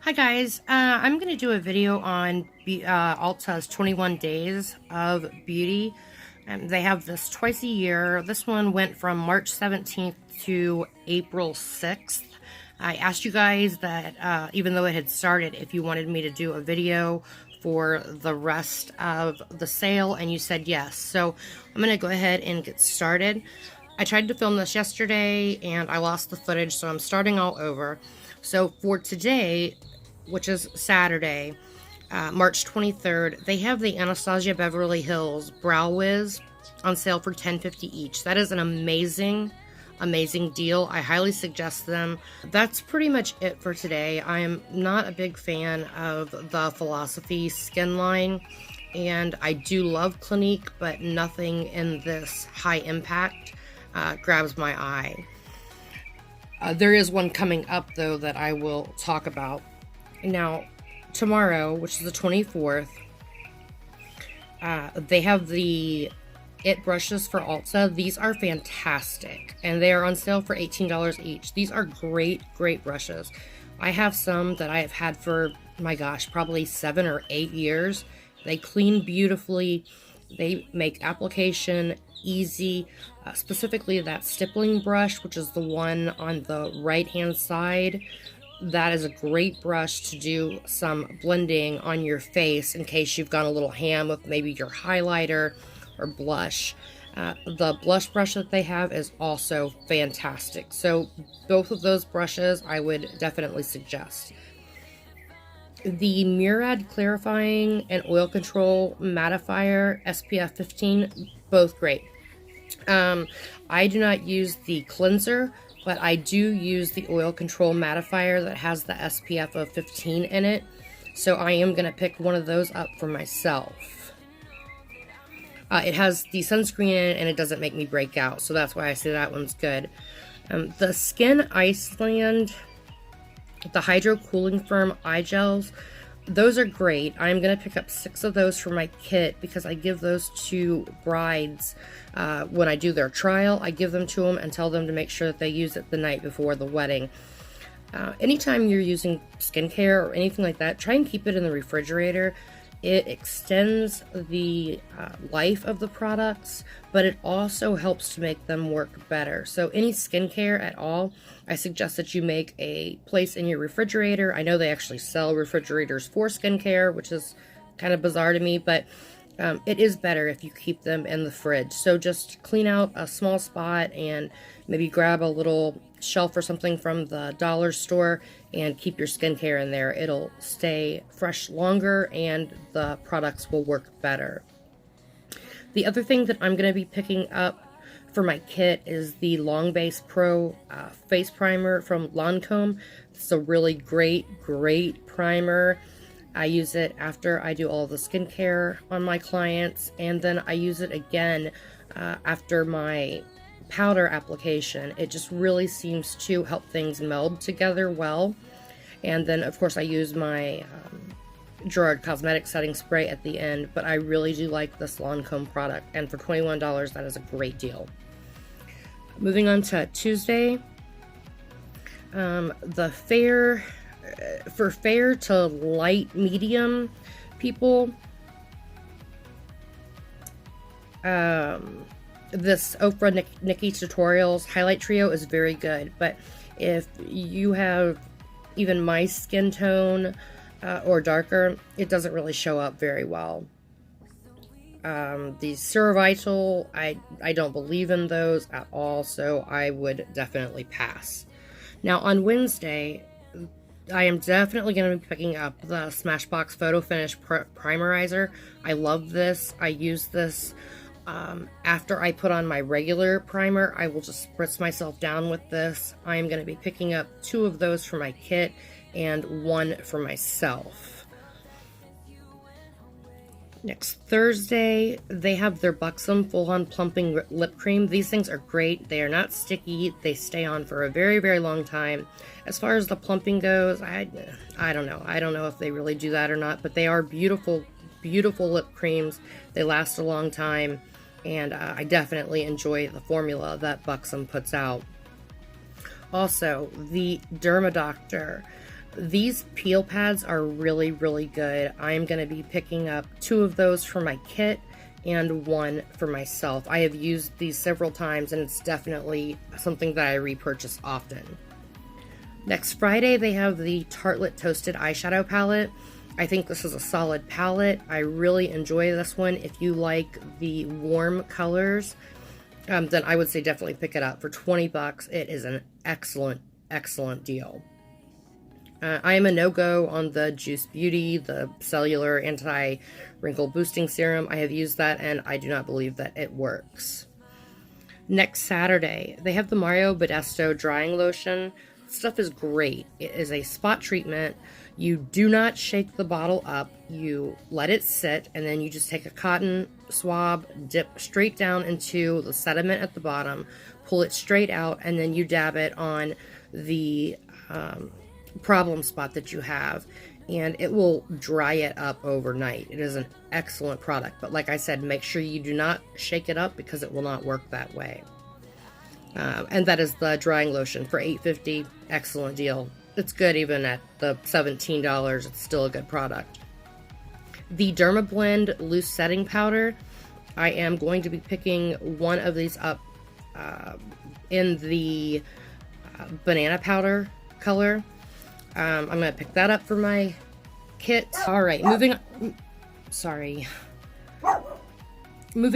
Hi guys, I'm going to do a video on Ulta's 21 Days of Beauty. They have this twice a year. This one went from March 17th to April 6th. I asked you guys that even though it had started, if you wanted me to do a video for the rest of the sale, and you said yes. So I'm going to go ahead and get started. I tried to film this yesterday and I lost the footage, so I'm starting all over. So for today, which is Saturday, March 23rd, they have the Anastasia Beverly Hills Brow Wiz on sale for $10.50 each. That is an amazing deal. I highly suggest them. That's pretty much it for today. I am not a big fan of the Philosophy skin line, and I do love Clinique, but nothing in this high impact grabs my eye. There is one coming up though that I will talk about. Now, tomorrow, which is the 24th, they have the It brushes for Ulta. These are fantastic, and they are on sale for $18 each. These are great brushes. I have some that I have had for, my gosh, probably 7 or 8 years. They clean beautifully. They make application easy, specifically that stippling brush, which is the one on the right hand side. That is a great brush to do some blending on your face in case you've gone a little ham with maybe your highlighter or blush. The blush brush that they have is also fantastic. So both of those brushes I would definitely suggest. The Murad Clarifying and Oil Control Mattifier SPF 15, both great. I do not use the cleanser, but I do use the Oil Control Mattifier that has the SPF of 15 in it. So I am going to pick one of those up for myself. It has the sunscreen in it and it doesn't make me break out. So that's why I say that one's good. The Skin Iceland, the Hydro Cooling Firm eye gels, those are great. I'm going to pick up 6 of those for my kit because I give those to brides when I do their trial. I give them to them and tell them to make sure that they use it the night before the wedding. Anytime you're using skincare or anything like that, try and keep it in the refrigerator. It extends the life of the products, but it also helps to make them work better. So any skincare at all, I suggest that you make a place in your refrigerator. I know they actually sell refrigerators for skincare, which is kind of bizarre to me, but it is better if you keep them in the fridge. So just clean out a small spot and maybe grab a little shelf or something from the dollar store and keep your skincare in there. It'll stay fresh longer and the products will work better. The other thing that I'm going to be picking up for my kit is the Long Base Pro face primer from Lancome. It's a really great primer. I use it after I do all the skincare on my clients, and then I use it again after my powder application. It just really seems to help things meld together well. And then of course I use my Gerard Cosmetics setting spray at the end, but I really do like this Lancome product, and for $21 that is a great deal. Moving on to Tuesday, the fair to light medium people, this Oprah Nikki Tutorials Highlight Trio is very good, but if you have even my skin tone or darker, it doesn't really show up very well. The Ceravital, I don't believe in those at all, so I would definitely pass. Now on Wednesday, I am definitely going to be picking up the Smashbox Photo Finish Primerizer. I love this. I use this after I put on my regular primer. I will just spritz myself down with this. I am going to be picking up 2 of those for my kit and 1 for myself. Next Thursday, they have their Buxom Full On Plumping Lip Cream. These things are great. They are not sticky. They stay on for a very long time. As far as the plumping goes, I don't know. I don't know if they really do that or not, but they are beautiful lip creams. They last a long time, and I definitely enjoy the formula that Buxom puts out. Also, the Dermadoctor These peel pads are really, really good. I'm going to be picking up 2 of those for my kit and 1 for myself. I have used these several times and it's definitely something that I repurchase often. Next Friday, they have the Tartelette Toasted Eyeshadow Palette. I think this is a solid palette. I really enjoy this one. If you like the warm colors, then I would say definitely pick it up. For 20 bucks, it is an excellent, excellent deal. I am a no-go on the Juice Beauty, the Cellular Anti-Wrinkle Boosting Serum. I have used that and I do not believe that it works. Next Saturday, they have the Mario Badescu Drying Lotion. Stuff is great. It is a spot treatment. You do not shake the bottle up. You let it sit and then you just take a cotton swab, dip straight down into the sediment at the bottom, pull it straight out, and then you dab it on the problem spot that you have, and it will dry it up overnight. It is an excellent product, but like I said, make sure you do not shake it up because it will not work that way. And that is the drying lotion for $8.50. Excellent deal. It's good even at the $17. It's still a good product. The Dermablend Loose Setting Powder. I am going to be picking 1 of these up in the banana powder color. I'm going to pick that up for my kit. All right, moving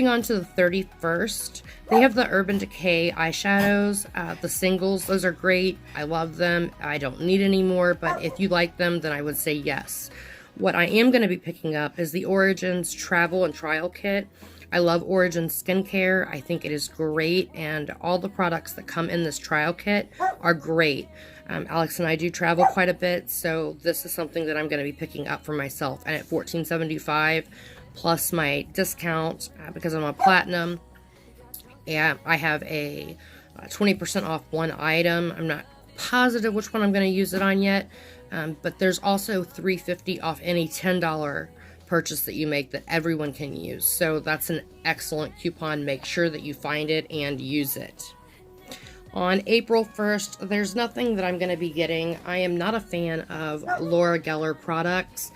on to the 31st. They have the Urban Decay eyeshadows, the singles. Those are great. I love them. I don't need any more, but if you like them, then I would say yes. What I am going to be picking up is the Origins Travel and Trial Kit. I love Origins skincare. I think it is great, and all the products that come in this trial kit are great. Alex and I do travel quite a bit, so this is something that I'm going to be picking up for myself. And at $14.75 plus my discount, because I'm on Platinum, yeah, I have a 20% off 1 item. I'm not positive which one I'm going to use it on yet, but there's also $3.50 off any $10 purchase that you make that everyone can use. So that's an excellent coupon. Make sure that you find it and use it. On April 1st, there's nothing that I'm going to be getting. I am not a fan of Laura Geller products.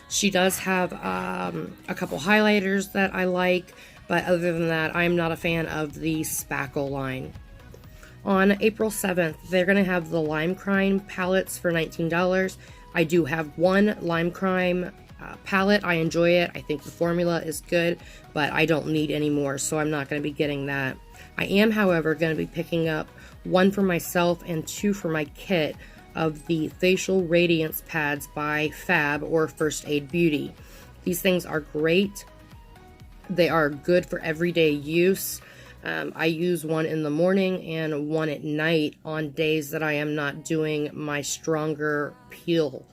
She does have a couple highlighters that I like, but other than that, I'm not a fan of the Spackle line. On April 7th, they're going to have the Lime Crime palettes for $19. I do have 1 Lime Crime palette. I enjoy it. I think the formula is good, but I don't need any more, so I'm not going to be getting that. I am, however, going to be picking up 1 for myself and 2 for my kit of the Facial Radiance Pads by Fab or First Aid Beauty. These things are great. They are good for everyday use. I use 1 in the morning and 1 at night on days that I am not doing my stronger peel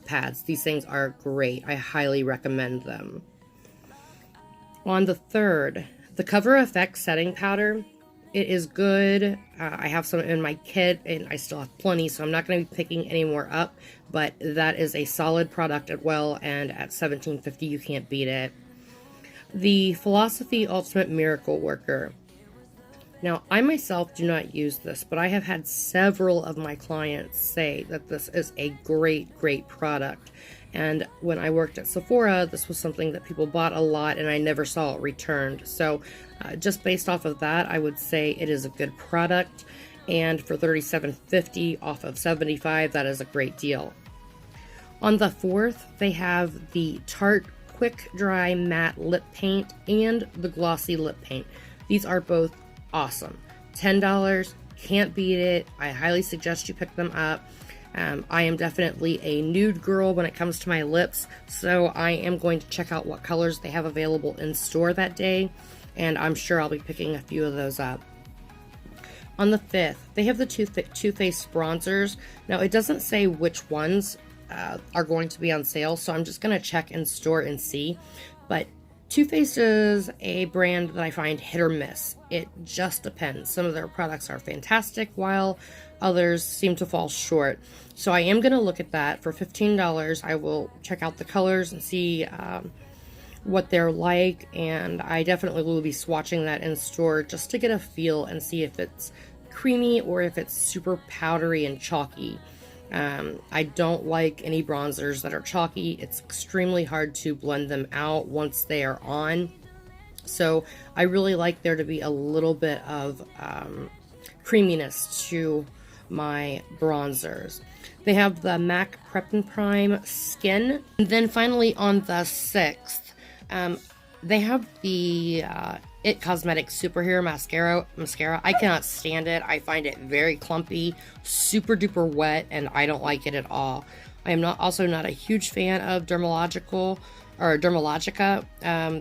pads. These things are great. I highly recommend them. On the 3rd, the Cover FX Setting Powder. It is good. I have some in my kit and I still have plenty, so I'm not going to be picking any more up, but that is a solid product as well, and at $17.50 you can't beat it. The Philosophy Ultimate Miracle Worker. Now, I myself do not use this, but I have had several of my clients say that this is a great, great product. And when I worked at Sephora, this was something that people bought a lot and I never saw it returned. So just based off of that, I would say it is a good product. And for $37.50 off of $75, that is a great deal. On the 4th, they have the Tarte Quick Dry Matte Lip Paint and the Glossy Lip Paint. These are both awesome. $10, can't beat it. I highly suggest you pick them up. I am definitely a nude girl when it comes to my lips, so I am going to check out what colors they have available in store that day, and I'm sure I'll be picking a few of those up. On the 5th, they have the Too Faced bronzers. Now, it doesn't say which ones are going to be on sale, so I'm just going to check in store and see, but Too Faced is a brand that I find hit or miss. It just depends. Some of their products are fantastic, while others seem to fall short. So I am going to look at that. For $15, I will check out the colors and see what they're like, and I definitely will be swatching that in store just to get a feel and see if it's creamy or if it's super powdery and chalky. I don't like any bronzers that are chalky. It's extremely hard to blend them out once they are on. So I really like there to be a little bit of creaminess to my bronzers. They have the MAC Prep and Prime Skin. And then finally on the 6th, they have the It Cosmetics Superhero Mascara. I cannot stand it. I find it very clumpy, super duper wet, and I don't like it at all. I am also not a huge fan of Dermalogica.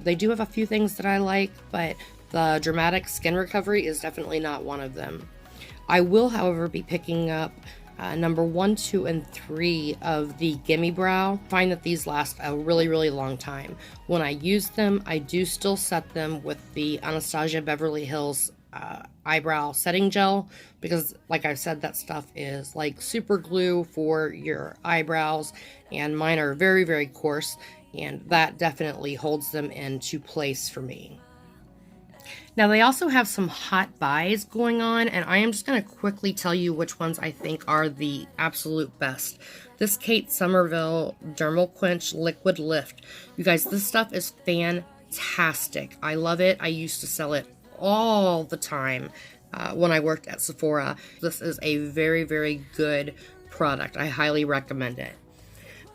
They do have a few things that I like, but the Dramatic Skin Recovery is definitely not one of them. I will, however, be picking up number 1, 2, and 3 of the Gimme Brow. I find that these last a really, really long time. When I use them, I do still set them with the Anastasia Beverly Hills eyebrow setting gel, because like I've said, that stuff is like super glue for your eyebrows, and mine are very, very coarse, and that definitely holds them into place for me. Now, they also have some hot buys going on, and I am just going to quickly tell you which ones I think are the absolute best. This Kate Somerville Dermal Quench Liquid Lift. You guys, this stuff is fantastic. I love it. I used to sell it all the time when I worked at Sephora. This is a very, very good product. I highly recommend it.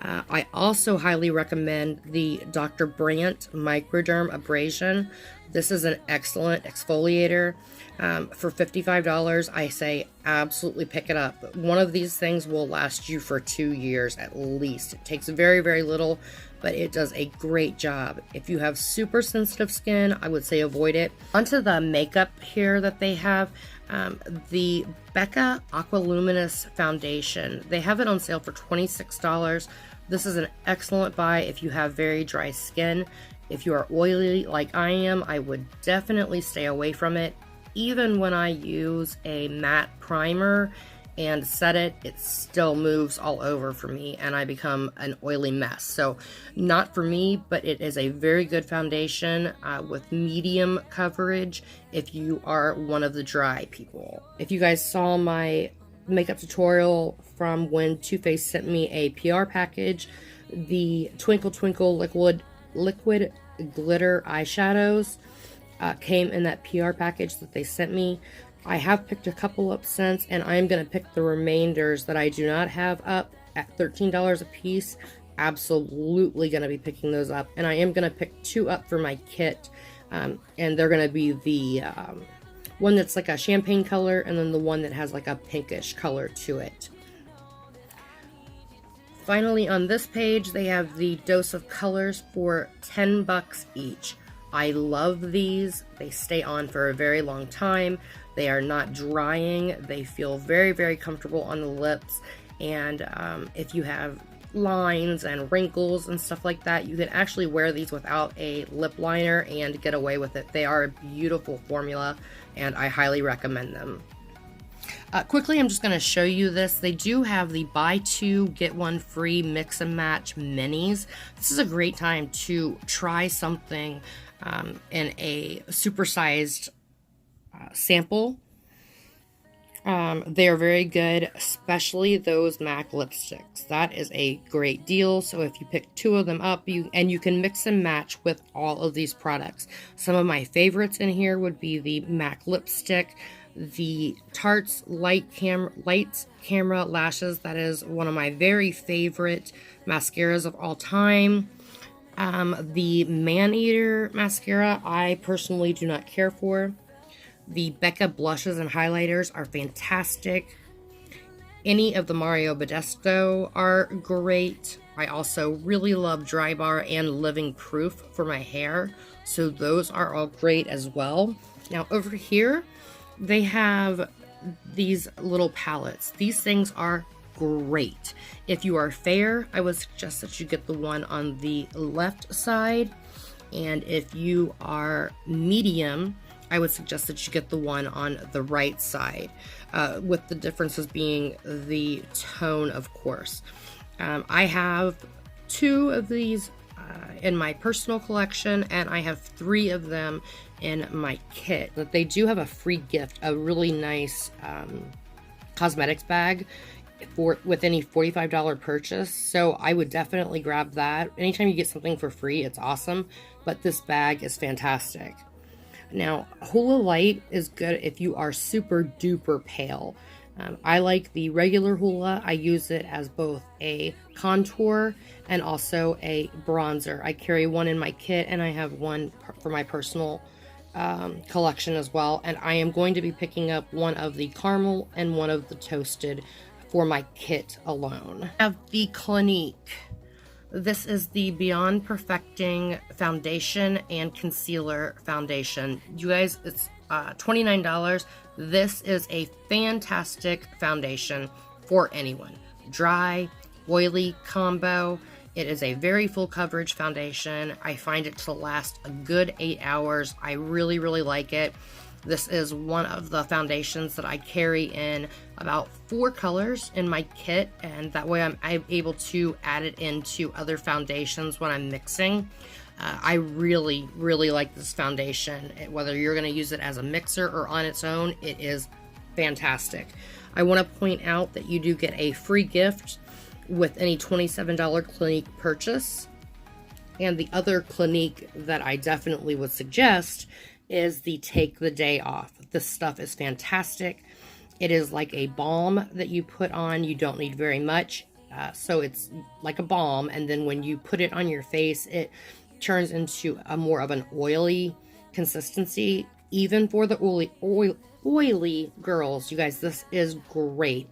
I also highly recommend the Dr. Brandt Microderm Abrasion. This is an excellent exfoliator. For $55, I say absolutely pick it up. One of these things will last you for 2 years at least. It takes very, very little, but it does a great job. If you have super sensitive skin, I would say avoid it. Onto the makeup here that they have. The Becca Aqualuminous Foundation. They have it on sale for $26. This is an excellent buy if you have very dry skin. If you are oily like I am, I would definitely stay away from it. Even when I use a matte primer and set it, it still moves all over for me and I become an oily mess. So not for me, but it is a very good foundation with medium coverage if you are one of the dry people. If you guys saw my makeup tutorial from when Too Faced sent me a PR package, the Twinkle Twinkle liquid glitter eyeshadows came in that PR package that they sent me. I have picked a couple up since, and I'm going to pick the remainders that I do not have up at $13 a piece. Absolutely going to be picking those up, and I am going to pick 2 up for my kit, and they're going to be the one that's like a champagne color, and then the one that has like a pinkish color to it. Finally, on this page, they have the Dose of Colors for $10 each. I love these. They stay on for a very long time. They are not drying. They feel very, very comfortable on the lips. And if you have lines and wrinkles and stuff like that, you can actually wear these without a lip liner and get away with it. They are a beautiful formula, and I highly recommend them. Quickly, I'm just going to show you this. They do have the buy 2, get 1 free mix and match minis. This is a great time to try something in a supersized sample. They are very good, especially those MAC lipsticks. That is a great deal. So if you pick 2 of them up, you can mix and match with all of these products. Some of my favorites in here would be the MAC lipstick, the Tarte's Light Camera Lashes. That is one of my very favorite mascaras of all time. The Maneater mascara, I personally do not care for. The Becca blushes and highlighters are fantastic. Any of the Mario Badescu are great. I also really love Dry Bar and Living Proof for my hair, so those are all great as well. Now over here, they have these little palettes. These things are great. If you are fair, I would suggest that you get the one on the left side. And if you are medium, I would suggest that you get the one on the right side, with the differences being the tone, of course. I have 2 of these in my personal collection, and I have 3 of them in my kit. But they do have a free gift, a really nice cosmetics bag. with any $45 purchase. So I would definitely grab that. Anytime you get something for free, it's awesome. But this bag is fantastic. Now, Hula Light is good if you are super duper pale. I like the regular Hula. I use it as both a contour and also a bronzer. I carry one in my kit, and I have one for my personal collection as well. And I am going to be picking up one of the caramel and one of the toasted for my kit alone. I have the Clinique. This is the Beyond Perfecting Foundation and Concealer Foundation. You guys, it's $29. This is a fantastic foundation for anyone. Dry, oily combo. It is a very full coverage foundation. I find it to last a good 8 hours. I really, really like it. This is one of the foundations that I carry in about 4 colors in my kit, and that way I'm able to add it into other foundations when I'm mixing. I really, really like this foundation. Whether you're going to use it as a mixer or on its own, it is fantastic. I want to point out that you do get a free gift with any $27 Clinique purchase. And the other Clinique that I definitely would suggest is the Take the Day Off. This stuff is fantastic. It is like a balm that you put on. You don't need very much. So it's like a balm, and then when you put it on your face, it turns into a more of an oily consistency. Even for the oily girls, you guys, this is great.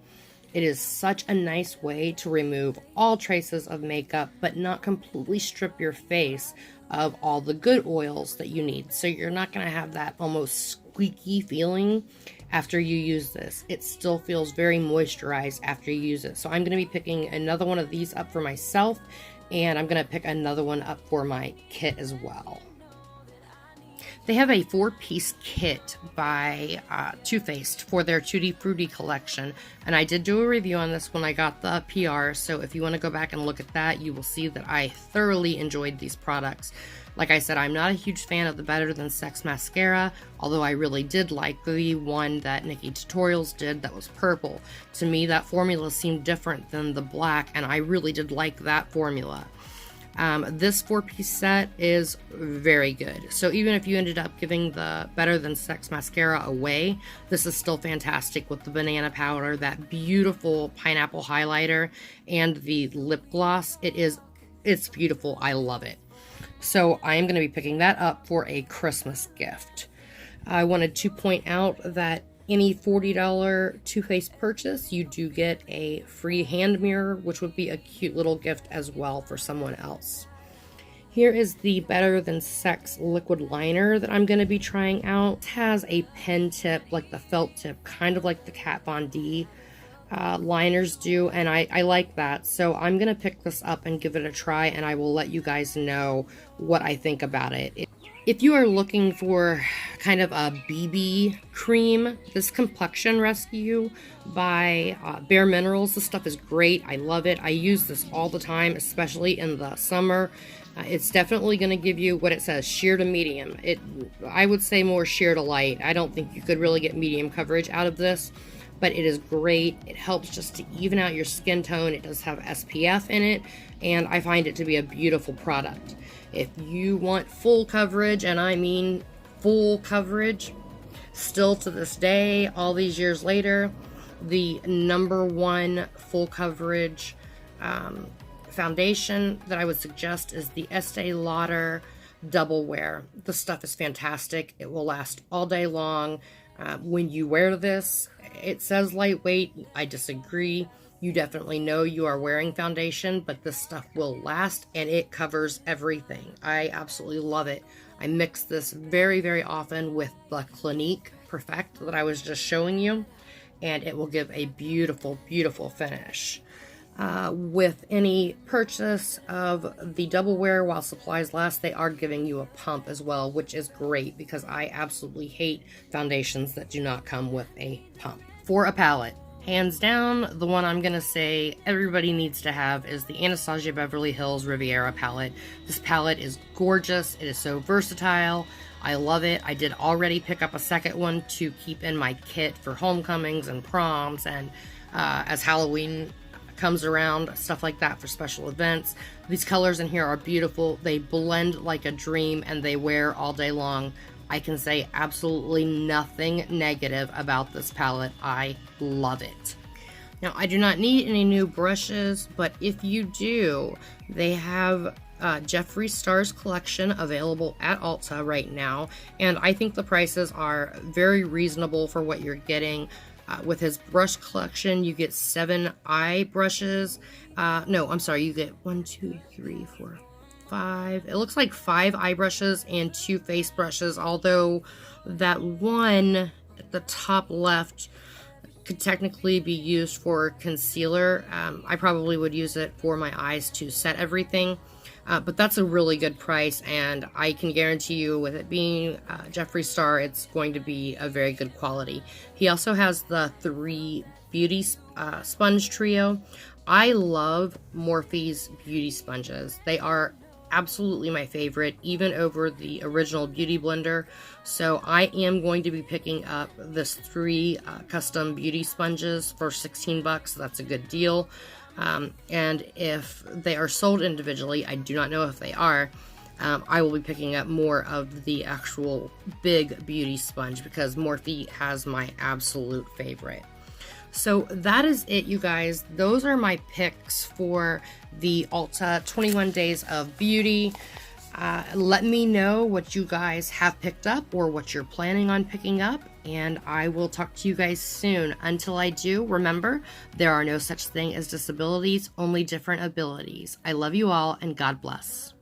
It is such a nice way to remove all traces of makeup, but not completely strip your face of all the good oils that you need. So you're not going to have that almost squeaky feeling after you use this. It still feels very moisturized after you use it. So I'm going to be picking another one of these up for myself, and I'm going to pick another one up for my kit as well. They have a 4-piece kit by Too Faced for their Tutti Frutti collection. And I did do a review on this when I got the PR. So if you want to go back and look at that, you will see that I thoroughly enjoyed these products. Like I said, I'm not a huge fan of the Better Than Sex mascara, although I really did like the one that Nikki Tutorials did that was purple. To me, that formula seemed different than the black, and I really did like that formula. This 4-piece set is very good. So even if you ended up giving the Better Than Sex mascara away, this is still fantastic with the banana powder, that beautiful pineapple highlighter, and the lip gloss. It's beautiful. I love it. So I am going to be picking that up for a Christmas gift. I wanted to point out that any $40 Too Faced purchase, you do get a free hand mirror, which would be a cute little gift as well for someone else. Here is the Better Than Sex liquid liner that I'm going to be trying out. It has a pen tip, like the felt tip, kind of like the Kat Von D liners do, and I like that. So I'm going to pick this up and give it a try, and I will let you guys know what I think about it. If you are looking for kind of a BB cream, this Complexion Rescue by Bare Minerals, this stuff is great. I love it. I use this all the time, especially in the summer. It's definitely going to give you what it says, sheer to medium. I would say more sheer to light. I don't think you could really get medium coverage out of this, but it is great. It helps just to even out your skin tone. It does have SPF in it, and I find it to be a beautiful product. If you want full coverage, and I mean full coverage, still to this day, all these years later, the #1 full coverage foundation that I would suggest is the Estee Lauder Double Wear. The stuff is fantastic. It will last all day long. When you wear this, it says lightweight. I disagree. You definitely know you are wearing foundation, but this stuff will last, and it covers everything. I absolutely love it. I mix this very, very often with the Clinique Perfect that I was just showing you, and it will give a beautiful, beautiful finish. With any purchase of the Double Wear while supplies last, they are giving you a pump as well, which is great because I absolutely hate foundations that do not come with a pump. For a palette, hands down, the one I'm going to say everybody needs to have is the Anastasia Beverly Hills Riviera palette. This palette is gorgeous. It is so versatile. I love it. I did already pick up a second one to keep in my kit for homecomings and proms, and as Halloween comes around, stuff like that for special events. These colors in here are beautiful. They blend like a dream and they wear all day long. I can say absolutely nothing negative about this palette. I love it. Now, I do not need any new brushes, but if you do, they have Jeffree Star's collection available at Ulta right now, and I think the prices are very reasonable for what you're getting. With his brush collection, you get 7 eye brushes. No, I'm sorry, you get 1, 2, 3, 4, 5. It looks like 5 eye brushes and 2 face brushes, although that one at the top left could technically be used for concealer. I probably would use it for my eyes to set everything. But that's a really good price, and I can guarantee you with it being Jeffree Star, it's going to be a very good quality. He also has the 3 beauty sponge trio. I love Morphe's beauty sponges. They are absolutely my favorite, even over the original Beauty Blender. So I am going to be picking up this 3 custom beauty sponges for 16 bucks. That's a good deal. And if they are sold individually, I do not know if they are, I will be picking up more of the actual big beauty sponge because Morphe has my absolute favorite. So that is it, you guys. Those are my picks for the Ulta 21 Days of Beauty. Let me know what you guys have picked up or what you're planning on picking up, and I will talk to you guys soon. Until I do, remember, there are no such thing as disabilities, only different abilities. I love you all, and God bless.